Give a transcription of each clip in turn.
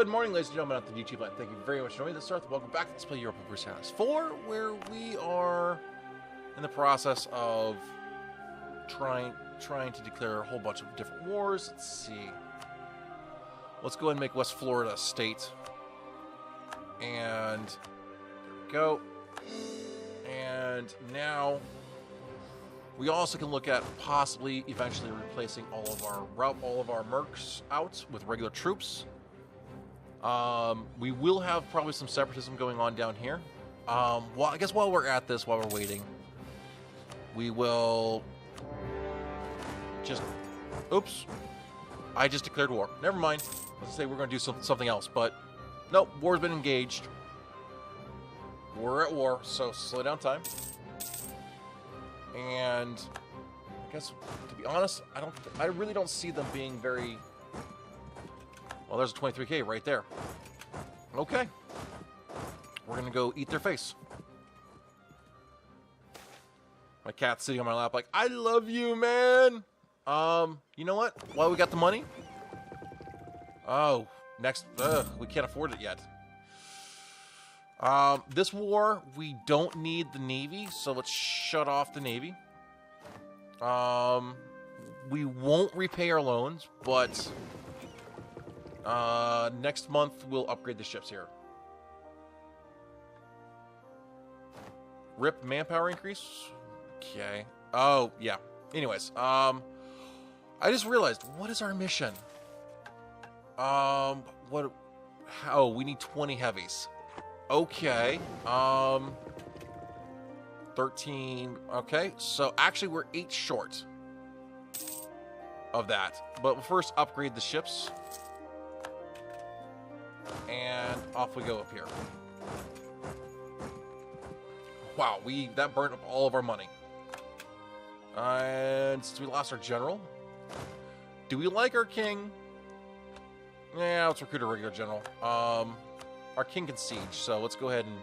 Good morning, ladies and gentlemen, out the YouTube land. Thank you very much for joining TheCiroth. Welcome back to Let's Play Europa Universalis 4, where we are in the process of trying to declare a whole bunch of different wars. Let's see. Let's go ahead and make West Florida a state. And there we go. And now we also can look at possibly eventually replacing all of our mercs out with regular troops. We will have probably some separatism going on down here. Well, I guess while we're at this, while we're waiting, we will just... Oops. I just declared war. Never mind. Let's say we're going to do something else, but nope, war's been engaged. We're at war, so slow down time. And I guess, to be honest, I really don't see them being very... Well, there's a 23k right there. Okay. We're going to go eat their face. My cat's sitting on my lap like, I love you, man! You know what? While we got the money... Oh, next... we can't afford it yet. This war, we don't need the Navy, so let's shut off the Navy. We won't repay our loans, but... next month we'll upgrade the ships here. RIP manpower increase? Okay. Oh, yeah. Anyways, I just realized, what is our mission? What... Oh, we need 20 heavies. Okay. 13... Okay, so actually we're 8 short of that. But first, upgrade the ships. And off we go up here. Wow, that burnt up all of our money. And since we lost our general, do we like our king? Yeah, let's recruit a regular general. Our king can siege, so let's go ahead and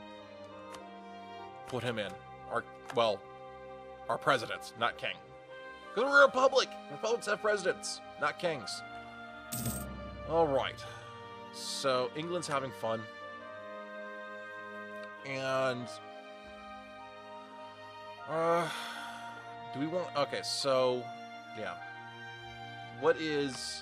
put him in. Our president, not king. Because we're a republic. Republics have presidents, not kings. All right. So, England's having fun. And... do we want... Okay, so... Yeah. What is...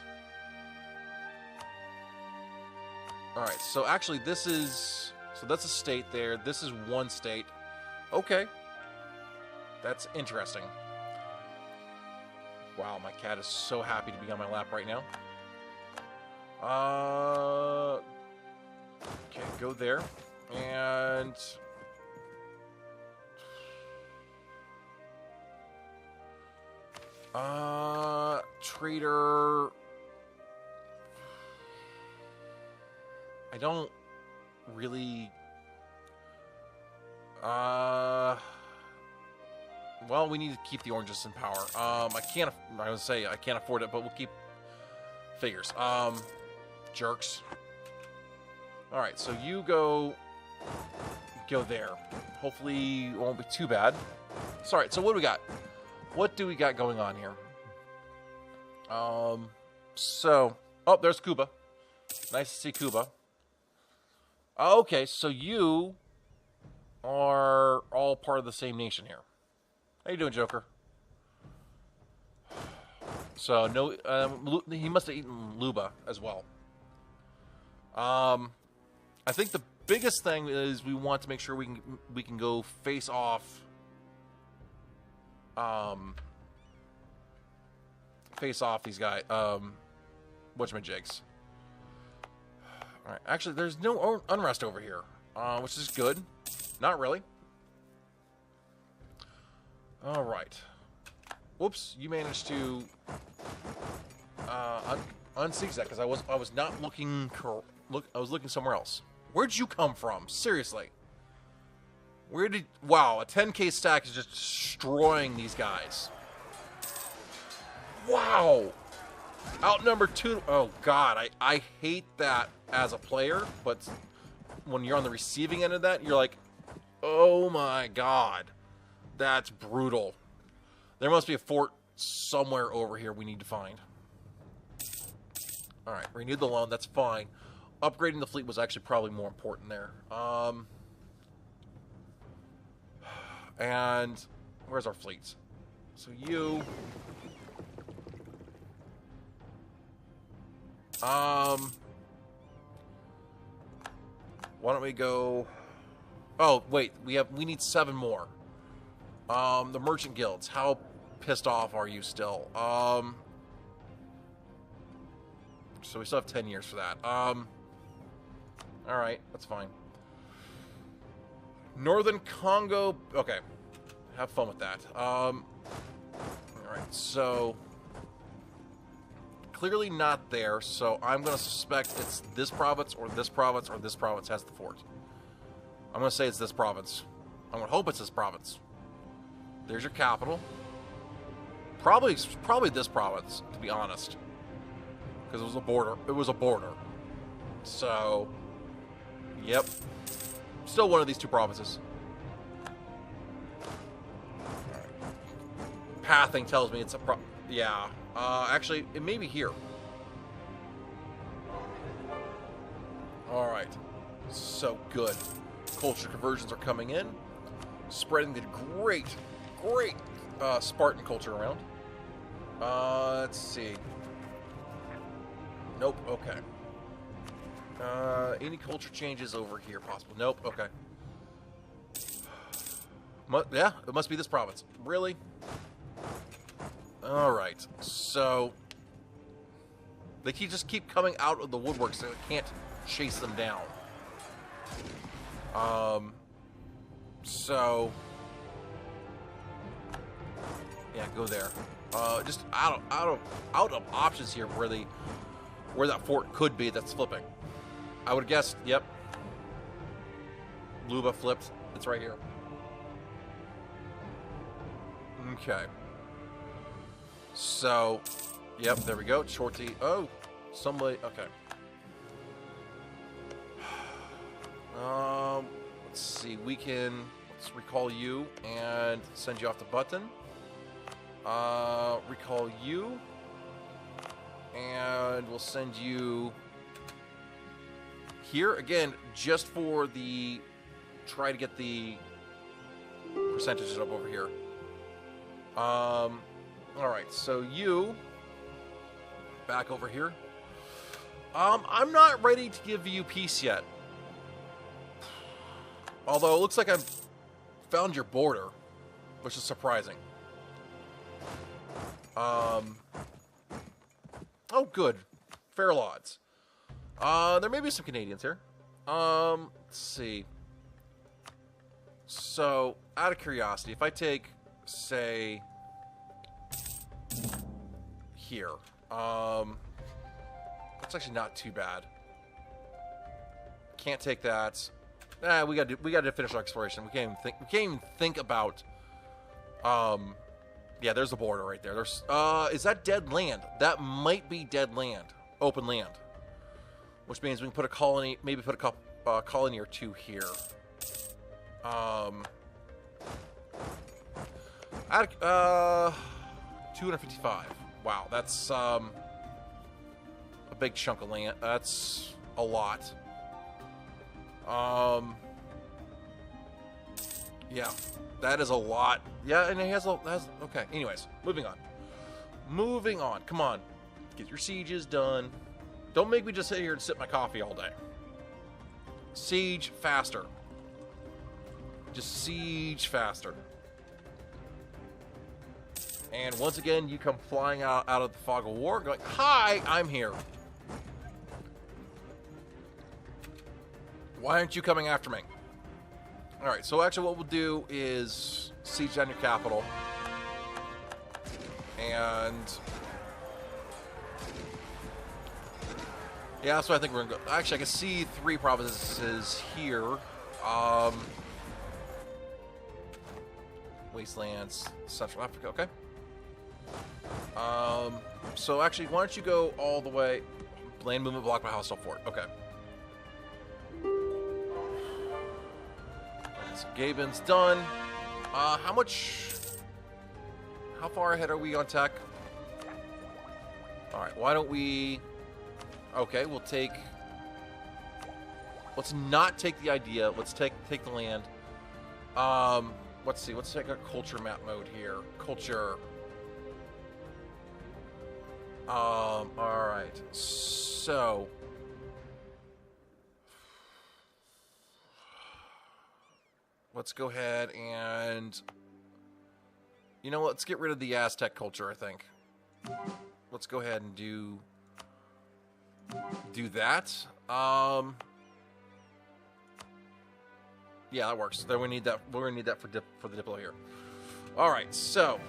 Alright, so actually this is... So that's a state there. This is one state. Okay. That's interesting. Wow, my cat is so happy to be on my lap right now. Okay, go there. And... Trader... I don't really... Well, we need to keep the oranges in power. I would say I can't afford it, but we'll keep figures. Jerks. Alright, so you go there. Hopefully it won't be too bad. Sorry, so what do we got? What do we got going on here? Oh, there's Cuba. Nice to see Cuba. Okay, so you are all part of the same nation here. How you doing, Joker? So, no, he must have eaten Luba as well. I think the biggest thing is we want to make sure we can go face off. Face off these guys. Whatchamajigs. Alright, actually, there's no unrest over here, which is good. Not really. Alright. Whoops, you managed to unsiege that because I was not looking. I was looking somewhere else. Where'd you come from? Seriously. Wow, a 10k stack is just destroying these guys. Wow. Outnumbered 2. Oh god, I hate that as a player, but when you're on the receiving end of that, you're like, oh my god, that's brutal. There must be a fort somewhere over here we need to find. Alright, renewed the loan, that's fine. upgrading the fleet was actually probably more important there. And where's our fleet? So you... why don't we go... Oh, wait, we need 7 more. The merchant guilds, how pissed off are you still? So we still have 10 years for that. Alright, that's fine. Northern Congo... Okay. Have fun with that. Alright, so... Clearly not there, so I'm going to suspect it's this province or this province or this province has the fort. I'm going to say it's this province. I'm going to hope it's this province. There's your capital. Probably this province, to be honest. Because it was a border. It was a border. So... Yep. Still one of these 2 provinces. Pathing tells me it's a yeah. Actually, it may be here. Alright. So good. Culture conversions are coming in. Spreading the great Spartan culture around. Let's see. Nope, okay. Any culture changes over here possible? Nope, okay. Yeah, it must be this province. Really? Alright, so... They just keep coming out of the woodwork, so I can't chase them down. So... Yeah, go there. Just out of options here where that fort could be that's flipping. I would have guessed, yep. Luba flipped. It's right here. Okay. So, yep, there we go. Shorty. Oh, somebody. Okay. Let's see. Let's recall you and send you off the button. Recall you. And we'll send you here again, just for the try to get the percentages up over here. All right, so you back over here. I'm not ready to give you peace yet. Although it looks like I've found your border, which is surprising. Oh, good. Fair odds. There may be some Canadians here. Let's see. So, out of curiosity, if I take, say, here, that's actually not too bad. Can't take that. We got to finish our exploration. We can't even think about. Yeah, there's the border right there. There's is that dead land? That might be dead land, open land, which means we can put a colony, maybe put a couple colony or 2 here. 255. Wow, that's a big chunk of land. That's a lot. Yeah, that is a lot. Yeah, and it has okay. Anyways, moving on. Moving on. Come on, get your sieges done. Don't make me just sit here and sip my coffee all day. Siege faster. Just siege faster. And once again, you come flying out of the fog of war, going, "Hi, I'm here. Why aren't you coming after me?" All right. So actually, what we'll do is siege down your capital, and yeah, that's what I think we're gonna go. Actually, I can see 3 provinces here. Wastelands, Central Africa. Okay. So actually, why don't you go all the way? Land movement blocked by hostile fort. Okay. So Gaben's done. How far ahead are we on tech? All right. Why don't we? Okay, we'll take Let's not take the idea. Let's take the land. Let's see. Let's take a culture map mode here. Culture. All right. So. Let's go ahead and, you know, let's get rid of the Aztec culture, I think. Let's go ahead and do that. Yeah, that works. Then we need that. We're gonna need that for the Diplo here. All right, so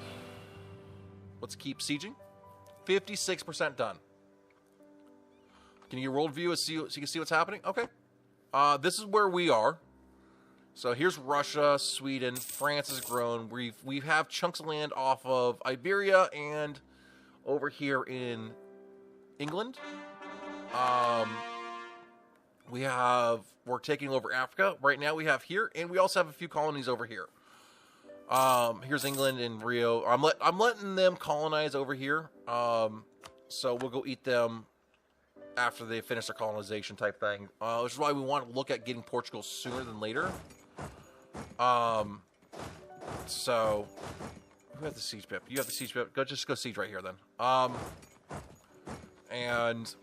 let's keep sieging. 56% done. Can you get a world view so you can see what's happening? Okay. This is where we are. So here's Russia, Sweden, France has grown. We have chunks of land off of Iberia and over here in England. We're taking over Africa right now. We have here, and we also have a few colonies over here. Here's England and Rio. I'm letting them colonize over here. So we'll go eat them after they finish their colonization type thing. Which is why we want to look at getting Portugal sooner than later. So who has the siege pip? You have the siege pip. Just go siege right here then. And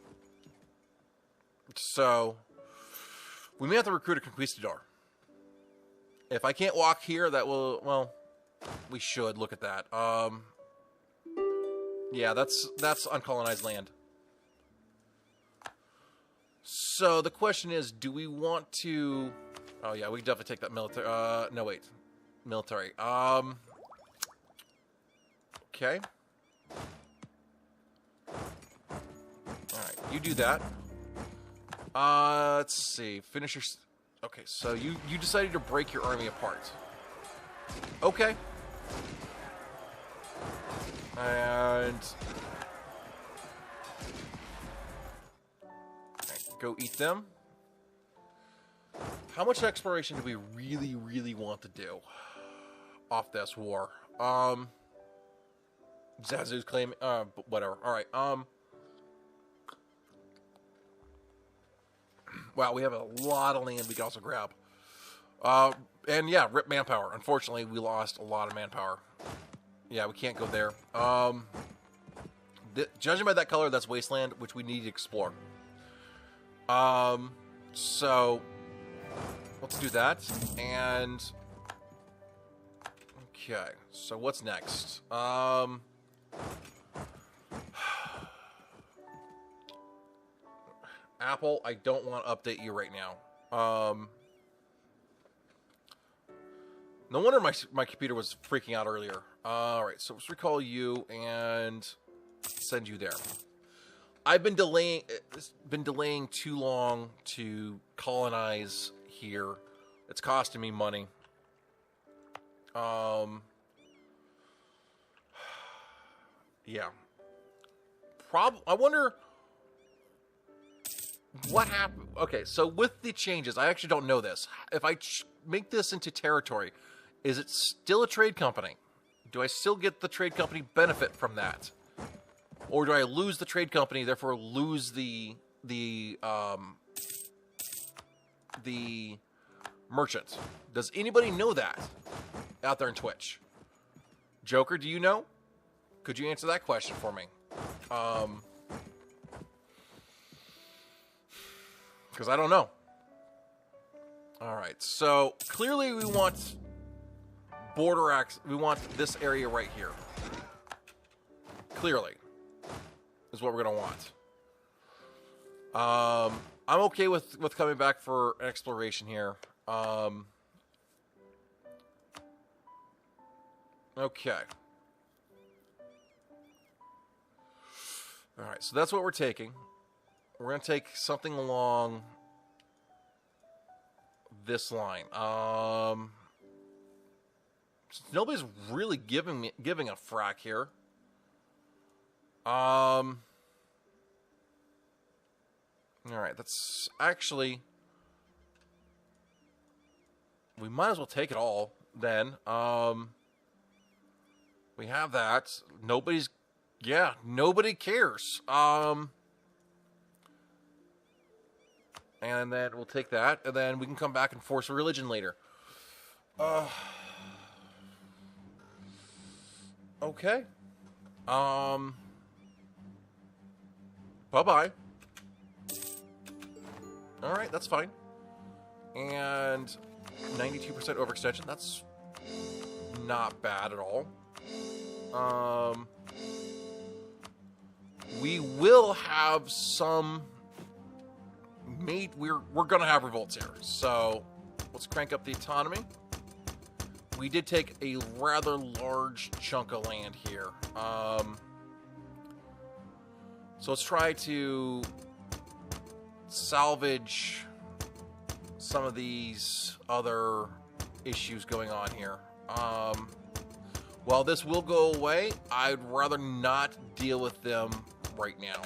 so we may have to recruit a conquistador. If I can't walk here, that will, well, we should look at that. Yeah, that's uncolonized land. So the question is, do we want to? Oh yeah, we can definitely take that military. No wait, military. Okay. All right, you do that. Let's see. Finish your. Okay, so you decided to break your army apart. Okay. And right, go eat them. How much exploration do we really, really want to do off this war? Zazu's claim. Whatever. All right. Wow, we have a lot of land we can also grab. And yeah, rip manpower. Unfortunately, we lost a lot of manpower. Yeah, we can't go there. Judging by that color, that's wasteland, which we need to explore. So let's do that. And okay, so what's next? Apple, I don't want to update you right now. No wonder my computer was freaking out earlier. Alright, so let's recall you and send you there. I've been delaying too long to colonize here. It's costing me money. Yeah. I wonder what happened. Okay, so with the changes, I actually don't know this. If I make this into territory, is it still a trade company? Do I still get the trade company benefit from that? Or do I lose the trade company, therefore lose the merchant? Does anybody know that out there in Twitch? Joker, do you know? Could you answer that question for me? Because I don't know. All right, so clearly we want border access. We want this area right here. Clearly, is what we're gonna want. I'm okay with coming back for exploration here. Okay. All right, so that's what we're taking. We're gonna take something along this line. Nobody's really giving a frack here. All right, that's actually, we might as well take it all then. We have that. Nobody cares. And then we'll take that, and then we can come back and force a religion later. Okay. Bye-bye. Alright, that's fine. And 92% overextension, that's not bad at all. We will have some... We're gonna have revolts here, so let's crank up the autonomy. We did take a rather large chunk of land here. So let's try to salvage some of these other issues going on here. While this will go away, I'd rather not deal with them right now.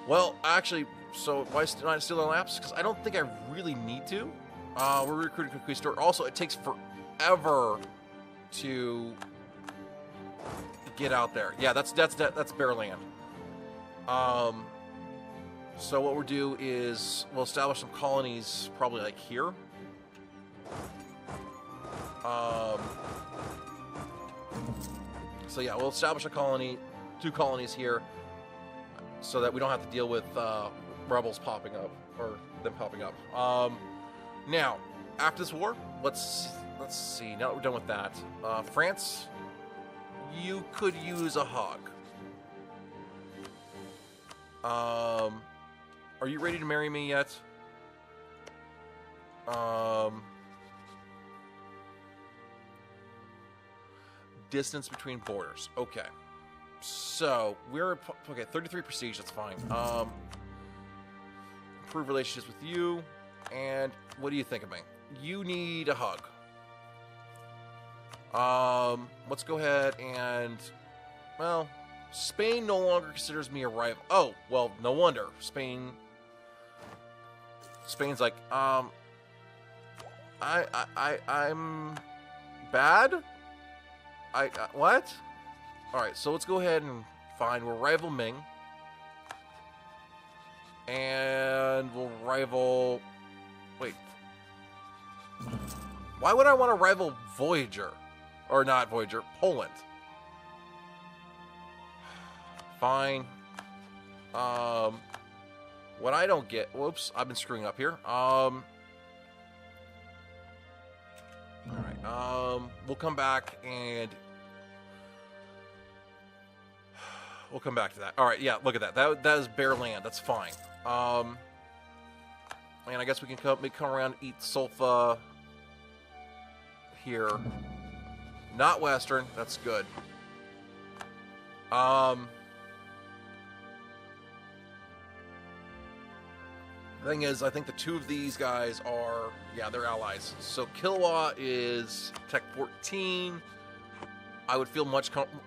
Well, actually, so why not steal the laps? Because I don't think I really need to. We're recruiting Conquistador. Also, it takes forever to get out there. Yeah, that's bare land. So what we'll do is we'll establish some colonies, probably like here. So yeah, we'll establish a colony, 2 colonies here, so that we don't have to deal with rebels popping up, or them popping up. Now, after this war, let's see. Now that we're done with that, France, you could use a hog. Are you ready to marry me yet? Distance between borders. Okay. So, we're... Okay, 33 prestige, that's fine. Improve relationships with you. And what do you think of me? You need a hug. Let's go ahead and... Well, Spain no longer considers me a rival. Oh, well, no wonder. Spain's like, I'm bad? What? Alright, so let's go ahead and fine, we'll rival Ming. And we'll rival... Wait. Why would I want to rival Voyager? Or not Voyager, Poland. Fine. What I don't get... Whoops, I've been screwing up here. Alright, we'll come back and... We'll come back to that. Alright, yeah, look at that. That is bare land. That's fine. And I guess we can come around and eat sulfa here. Not Western. That's good. Thing is, I think the 2 of these guys are... Yeah, they're allies. So Kilwa is Tech 14. I would feel a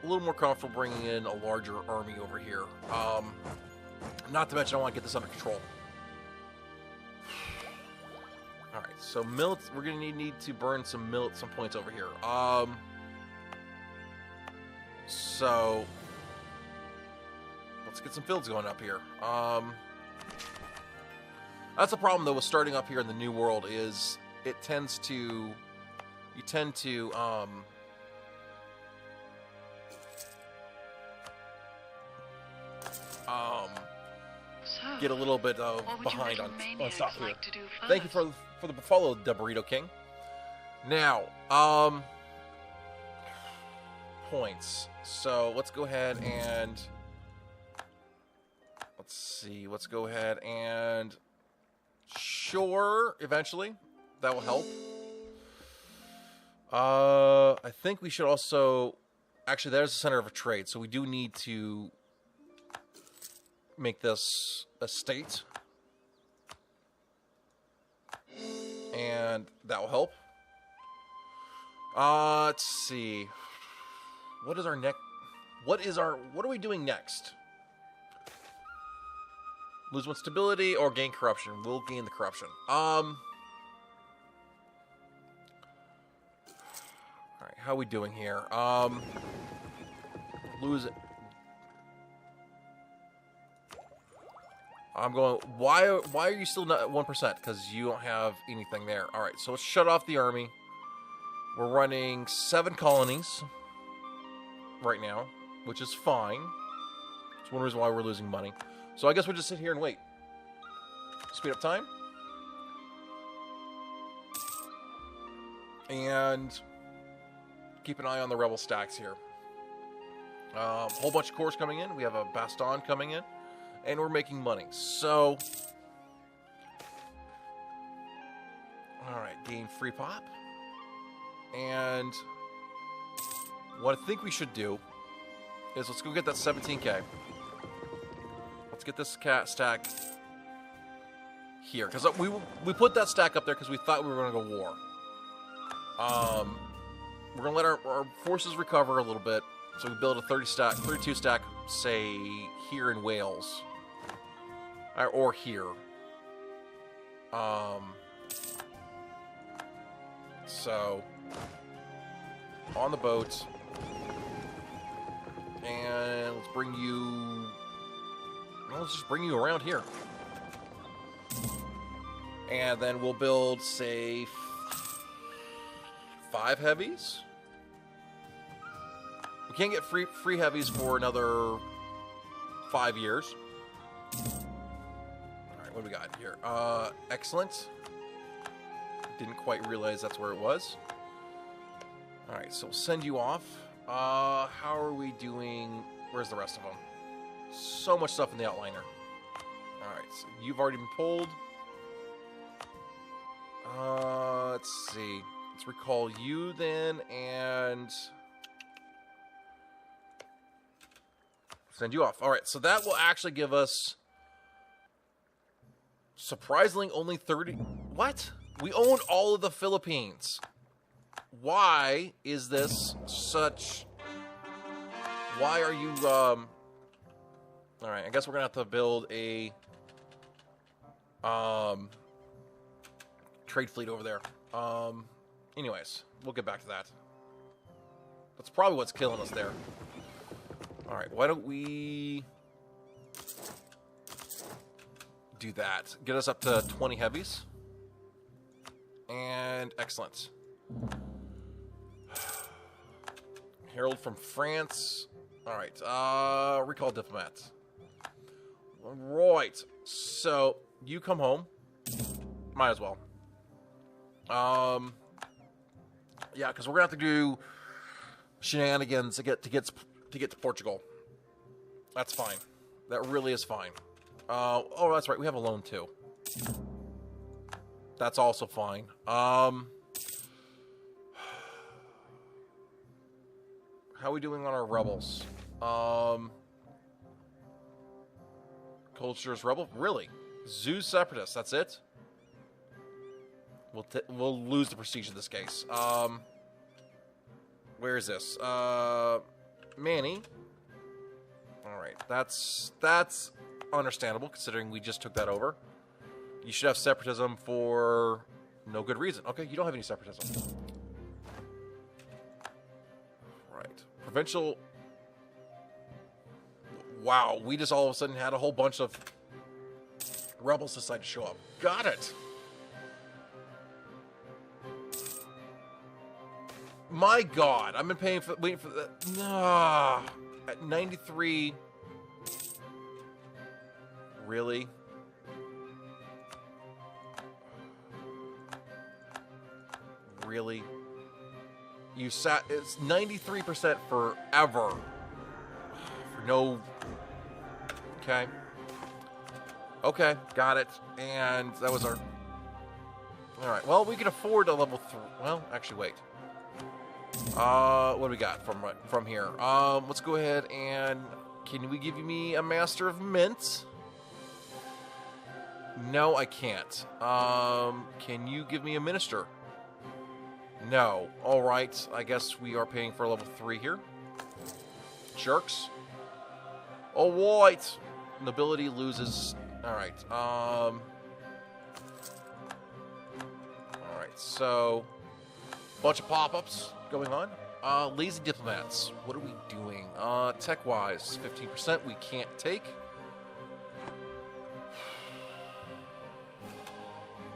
little more comfortable bringing in a larger army over here. Not to mention, I want to get this under control. Alright, so we're going to need to burn some points over here. So, let's get some fields going up here. That's the problem, though, with starting up here in the New World, is it tends to... You tend to, get a little bit of behind on stuff here. Thank you for the follow, the Burrito King. Now, points. So let's go ahead and let's go ahead and sure, eventually that will help. I think we should also actually, there's the center of a trade, so we do need to make this a state, and that will help. Let's see. What is our next? What are we doing next? Lose 1 stability or gain corruption? We'll gain the corruption. All right, how are we doing here? Lose it. I'm going, why are you still not at 1%? Because you don't have anything there. All right, so let's shut off the army. We're running 7 colonies right now, which is fine. It's one reason why we're losing money. So I guess we'll just sit here and wait. Speed up time. And keep an eye on the rebel stacks here. Whole bunch of cores coming in. We have a Baston coming in. And we're making money. So, alright, gain free pop. And what I think we should do is let's go get that 17k. Let's get this stack here. Because we put that stack up there because we thought we were going to go war. We're going to let our forces recover a little bit. So we build a 32 stack, say, here in Wales. Or here. So, on the boat. And let's bring you... Well, let's just bring you around here. And then we'll build, say, 5 heavies. We can't get free heavies for another 5 years. Alright, what do we got here? Excellent. Didn't quite realize that's where it was. Alright, so we'll send you off. How are we doing? Where's the rest of them? So much stuff in the outliner. Alright, so you've already been pulled. Let's see. Let's recall you then, and send you off. Alright, so that will actually give us, surprisingly, only 30... What? We own all of the Philippines. Why is this such... Why are you, Alright, I guess we're gonna have to build a, trade fleet over there. Anyways, we'll get back to that. That's probably what's killing us there. Alright, why don't we do that? Get us up to 20 heavies. And excellent. Herald from France. Alright, recall diplomat. Right, so you come home. Might as well. Yeah, because we're gonna have to do shenanigans to get to Portugal. That's fine. That really is fine. Oh, that's right. We have a loan too. That's also fine. How are we doing on our rebels? Culture's rebel? Really? Zeus separatists? That's it? We'll lose the prestige in this case. Where is this? Manny. Alright, that's understandable, considering we just took that over. You should have separatism for no good reason. Okay, you don't have any separatism. Right. Provincial... Wow, we just all of a sudden had a whole bunch of rebels decide to show up. Got it! My God, I've been waiting for that. Nah, at 93. Really? Really? You sat. It's 93% forever. For no. Okay. Okay, got it. And that was our. All right. Well, we can afford a level 3. Well, actually, wait. What do we got from here? Let's go ahead and... Can we give me a Master of Mint? No, I can't. Can you give me a Minister? No. Alright, I guess we are paying for level 3 here. Jerks. Alright. Nobility loses... Alright, alright, so... Bunch of pop-ups going on. Lazy diplomats. What are we doing? Tech-wise, 15% we can't take.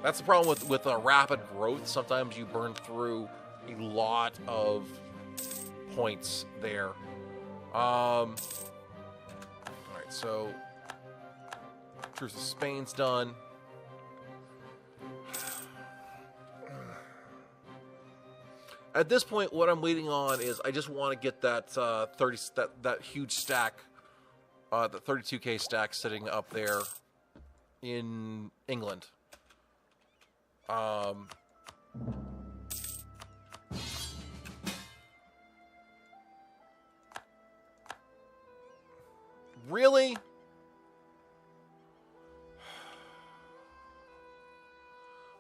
That's the problem with rapid growth. Sometimes you burn through a lot of points there. All right, so Truce of Spain's done. At this point, what I'm waiting on is I just want to get that that huge stack, the 32K stack sitting up there in England. Really?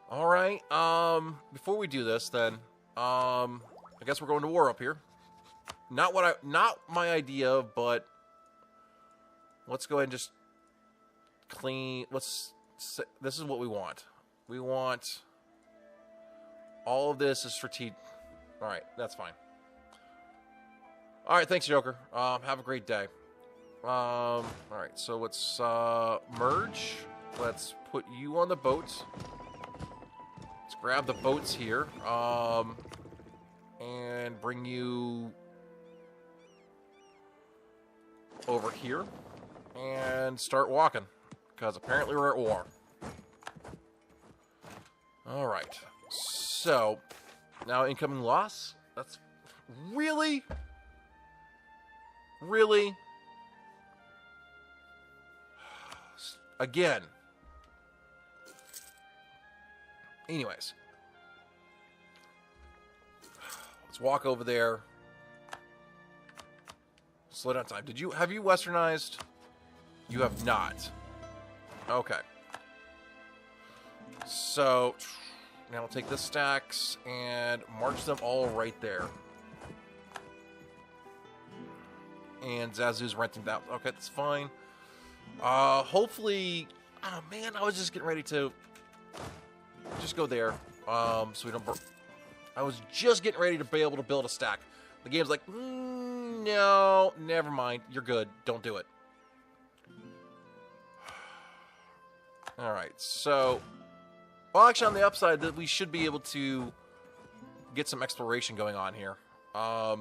All right. Before we do this, then, I guess we're going to war up here. Not my idea, but let's go ahead and just clean. This is what we want. We want all of this is strategic. All right, that's fine. All right, thanks, Joker. Have a great day. All right, so let's merge. Let's put you on the boat. Let's grab the boats here, and bring you over here and start walking, because apparently we're at war. All right, so now incoming loss. That's really. Again. Anyways. Let's walk over there. Slow down time. Have you westernized? You have not. Okay. So, now we'll take the stacks and march them all right there. And Zazu's renting that. Okay, that's fine. Hopefully... Oh, man, I was just getting ready to... Just go there. So we don't... I was just getting ready to be able to build a stack. The game's like, no, never mind. You're good. Don't do it. Alright, so... Well, actually, on the upside, that we should be able to get some exploration going on here. How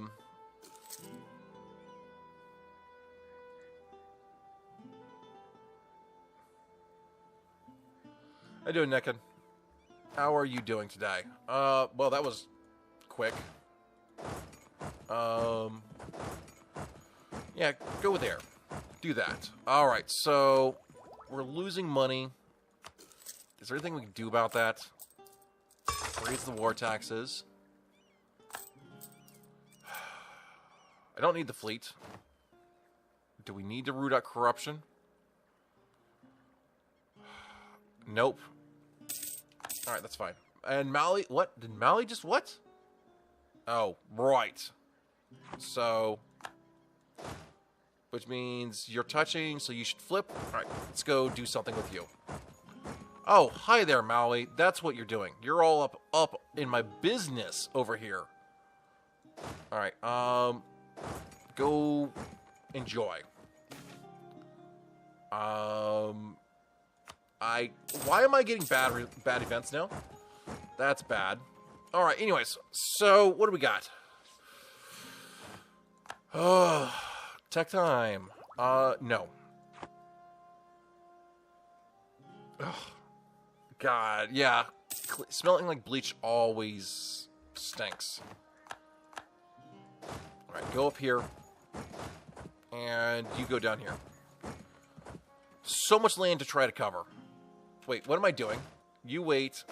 you doing, Nicken? How are you doing today? Well, that was quick. Yeah, go there. Do that. Alright, so we're losing money. Is there anything we can do about that? Raise the war taxes. I don't need the fleet. Do we need to root out corruption? Nope. Alright, that's fine. And Mali, what? Did Mali just what? Oh, right. So, which means you're touching, so you should flip. Alright, let's go do something with you. Oh, hi there, Maui. That's what you're doing. You're all up in my business over here. Alright, go enjoy. Why am I getting bad events now? That's bad. Alright, anyways, so what do we got? Tech time. No. Ugh. God, yeah. Smelling like bleach always stinks. Alright, go up here. And you go down here. So much land to try to cover. Wait, what am I doing? You wait.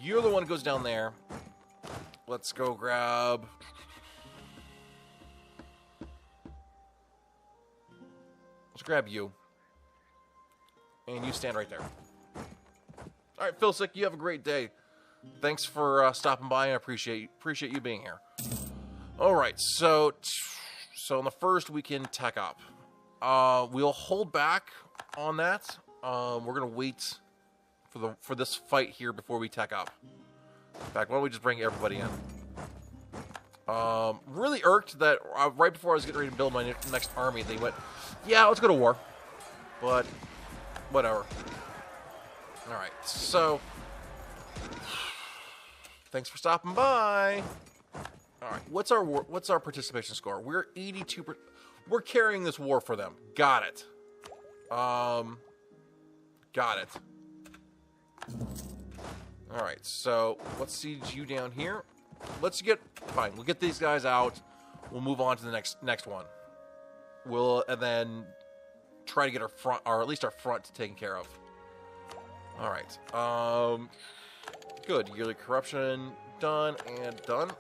You're the one who goes down there. Let's go grab... Let's grab you. And you stand right there. Alright, Philsick, you have a great day. Thanks for stopping by. I appreciate you being here. Alright, so on the first we can tech up. We'll hold back on that. We're gonna wait for this fight here before we tech up. In fact, why don't we just bring everybody in? Really irked that right before I was getting ready to build my next army, they went, yeah, let's go to war. But whatever. Alright, so Thanks for stopping by. All right, what's our participation score? We're 82%. We're carrying this war for them. Got it. Got it. All right, so let's siege you down here. Fine. We'll get these guys out. We'll move on to the next one. And then try to get our front, or at least our front, taken care of. All right. Good. Yearly corruption done and done.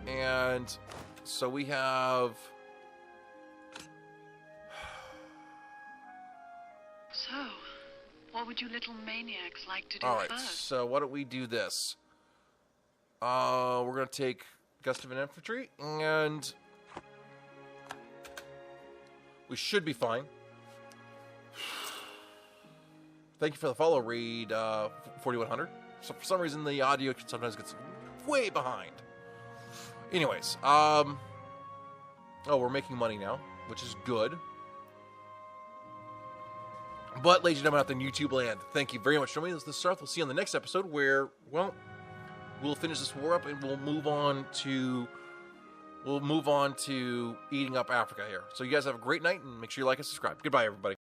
And so we have. So, what would you little maniacs like to do All right. first? So why don't we do this? We're gonna take Gust of Infantry, and we should be fine. Thank you for the follow, Reed 4100. So for some reason, the audio sometimes gets way behind. Anyways, oh, we're making money now, which is good. But, ladies and gentlemen, out there in YouTube land, thank you very much for joining me. This is TheCiroth. We'll see you on the next episode where, well, we'll finish this war up and we'll move on to eating up Africa here. So you guys have a great night and make sure you like and subscribe. Goodbye, everybody.